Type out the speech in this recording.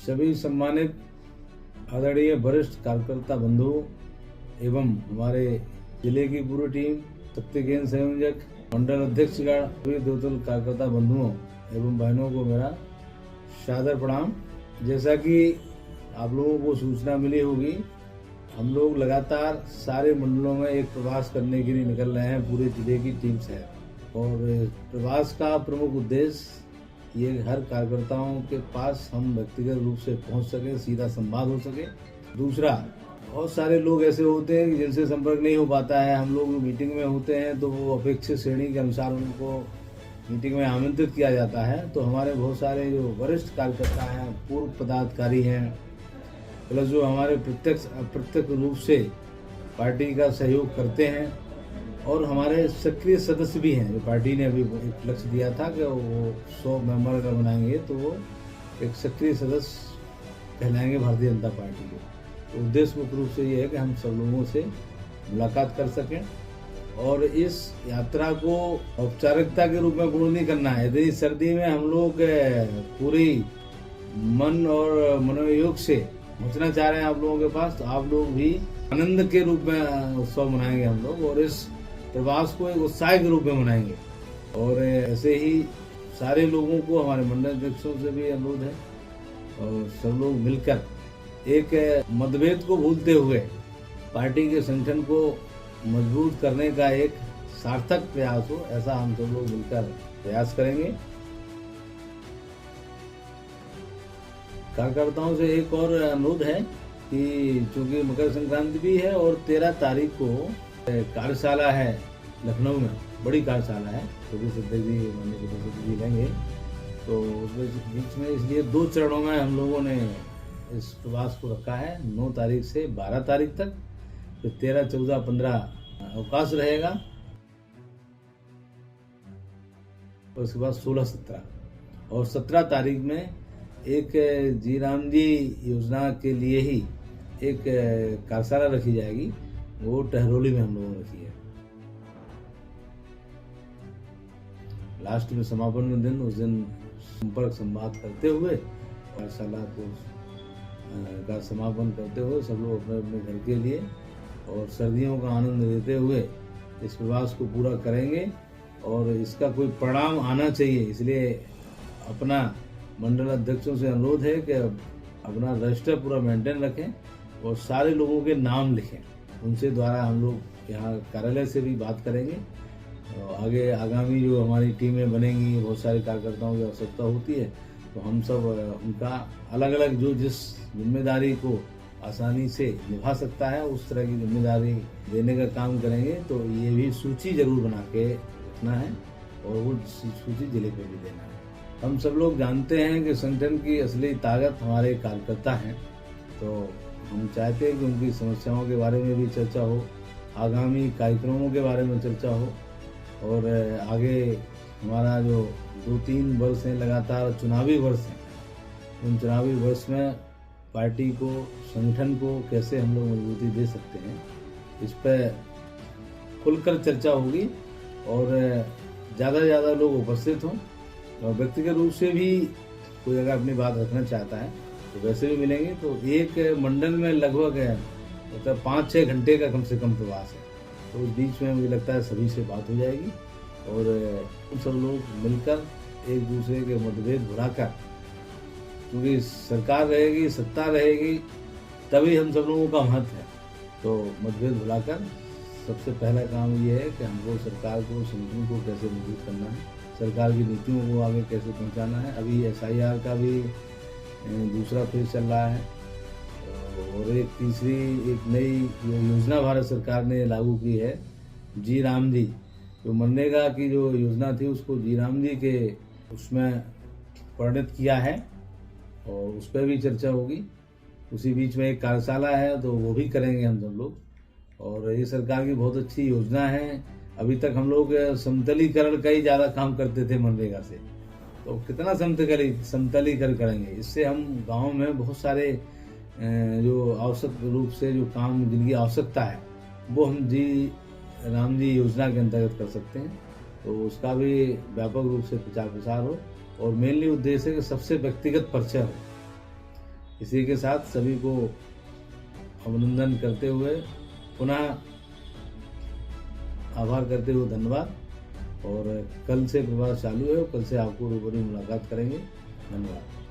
सभी सम्मानित आदरणीय वरिष्ठ कार्यकर्ता बंधुओं एवं हमारे जिले की पूरी टीम, शक्ति केंद्र संयोजक, मंडल अध्यक्षगण, सभी दोतल कार्यकर्ता बंधुओं एवं बहनों को मेरा सादर प्रणाम। जैसा कि आप लोगों को सूचना मिली होगी, हम लोग लगातार सारे मंडलों में एक प्रवास करने के लिए निकल रहे हैं पूरे जिले की टीम से। और प्रवास का प्रमुख उद्देश्य ये हर कार्यकर्ताओं के पास हम व्यक्तिगत रूप से पहुंच सके, सीधा संवाद हो सके। दूसरा, बहुत सारे लोग ऐसे होते हैं कि जिनसे संपर्क नहीं हो पाता है। हम लोग मीटिंग में होते हैं तो वो अपेक्षित श्रेणी के अनुसार उनको मीटिंग में आमंत्रित किया जाता है। तो हमारे बहुत सारे जो वरिष्ठ कार्यकर्ता हैं, पूर्व पदाधिकारी हैं, प्लस जो हमारे प्रत्यक्ष अप्रत्यक्ष रूप से पार्टी का सहयोग करते हैं, और हमारे सक्रिय सदस्य भी हैं। जो पार्टी ने अभी एक लक्ष्य दिया था कि वो 100 मेंबर अगर बनाएंगे तो वो एक सक्रिय सदस्य कहलाएंगे भारतीय जनता पार्टी के। तो उद्देश्य मुख्य रूप से ये है कि हम सब लोगों से मुलाकात कर सकें और इस यात्रा को औपचारिकता के रूप में पूर्ण नहीं करना है। यदि सर्दी में हम लोग पूरी मन और मनोयोग से पहुँचना चाह रहे हैं आप लोगों के पास, तो आप लोग भी आनंद के रूप में उत्सव मनाएंगे हम लोग, और इस प्रवास को एक उत्साह के रूप में मनाएंगे। और ऐसे ही सारे लोगों को, हमारे मंडल अध्यक्षों से भी अनुरोध है, और सब लोग मिलकर एक मतभेद को भूलते हुए पार्टी के संगठन को मजबूत करने का एक सार्थक प्रयास हो, ऐसा हम सब लोग मिलकर प्रयास करेंगे। कार्यकर्ताओं से एक और अनुरोध है कि चूंकि मकर संक्रांति भी है और 13 तारीख को कार्यशाला है लखनऊ में, बड़ी कार्यशाला है, क्योंकि सिद्धेश जी लेंगे, तो उसमें बीच में इसलिए 2 चरणों में हम लोगों ने इस प्रवास को रखा है। 9 तारीख से 12 तारीख तक, फिर 13, 14, 15 अवकाश रहेगा, और उसके बाद 16, 17 और 17 तारीख में एक जी राम जी योजना के लिए ही एक कार्यशाला रखी जाएगी। वो टहरोली में हम लोगों ने रखी है। लास्ट में समापन में दिन, उस दिन संपर्क संवाद करते हुए कार्यशाला का समापन करते हुए सब लोग अपने अपने घर के लिए और सर्दियों का आनंद लेते हुए इस प्रवास को पूरा करेंगे। और इसका कोई परिणाम आना चाहिए, इसलिए अपना मंडल अध्यक्षों से अनुरोध है कि अपना रजिस्टर पूरा मेंटेन रखें और सारे लोगों के नाम लिखें। उनसे द्वारा हम लोग यहाँ कार्यालय से भी बात करेंगे। और आगे आगामी जो हमारी टीमें बनेंगी, बहुत सारे कार्यकर्ताओं की आवश्यकता होती है, तो हम सब उनका अलग अलग जो जिस जिम्मेदारी को आसानी से निभा सकता है उस तरह की जिम्मेदारी देने का काम करेंगे। तो ये भी सूची जरूर बना के रखना है और वो सूची जिले पे भी देना है। हम सब लोग जानते हैं कि संगठन की असली ताकत हमारे कार्यकर्ता हैं, तो हम चाहते हैं कि उनकी समस्याओं के बारे में भी चर्चा हो, आगामी कार्यक्रमों के बारे में चर्चा हो, और आगे हमारा जो 2-3 वर्ष हैं लगातार चुनावी वर्ष हैं, उन चुनावी वर्ष में पार्टी को, संगठन को कैसे हम लोग मजबूती दे सकते हैं, इस पर खुलकर चर्चा होगी और ज़्यादा से ज़्यादा लोग उपस्थित हों। और व्यक्तिगत रूप से भी कोई अगर अपनी बात रखना चाहता है तो वैसे भी मिलेंगे। तो एक मंडल में लगभग मतलब 5-6 घंटे का कम से कम प्रवास है, तो उस बीच में मुझे लगता है सभी से बात हो जाएगी और हम सब लोग मिलकर एक दूसरे के मतभेद भुलाकर, क्योंकि सरकार रहेगी, सत्ता रहेगी, तभी हम सब लोगों का महत्व है। तो मतभेद भुलाकर सबसे पहला काम ये है कि हमको सरकार को, संगठन को कैसे मजबूत करना है, सरकार की नीतियों को आगे कैसे पहुंचाना है। अभी SIR का भी दूसरा फेज चल रहा है, और एक तीसरी एक नई योजना भारत सरकार ने लागू की है, जी राम जी, जो मनरेगा की जो योजना थी उसको जी राम जी के उसमें परिणत किया है, और उस पर भी चर्चा होगी। उसी बीच में एक कार्यशाला है, तो वो भी करेंगे हम सब लोग। और ये सरकार की बहुत अच्छी योजना है। अभी तक हम लोग समतलीकरण का ही ज़्यादा काम करते थे मनरेगा से, तो कितना समतलीकरण करेंगे। इससे हम गाँव में बहुत सारे जो आवश्यक रूप से जो काम जिनकी आवश्यकता है वो हम जी राम जी योजना के अंतर्गत कर सकते हैं। तो उसका भी व्यापक रूप से प्रचार प्रसार हो, और मेनली उद्देश्य है कि सबसे व्यक्तिगत परिचय हो। इसी के साथ सभी को अभिनंदन करते हुए पुनः आभार करते हुए धन्यवाद। और कल से प्रवास चालू है, कल से आपको रूबरू मुलाकात करेंगे। धन्यवाद।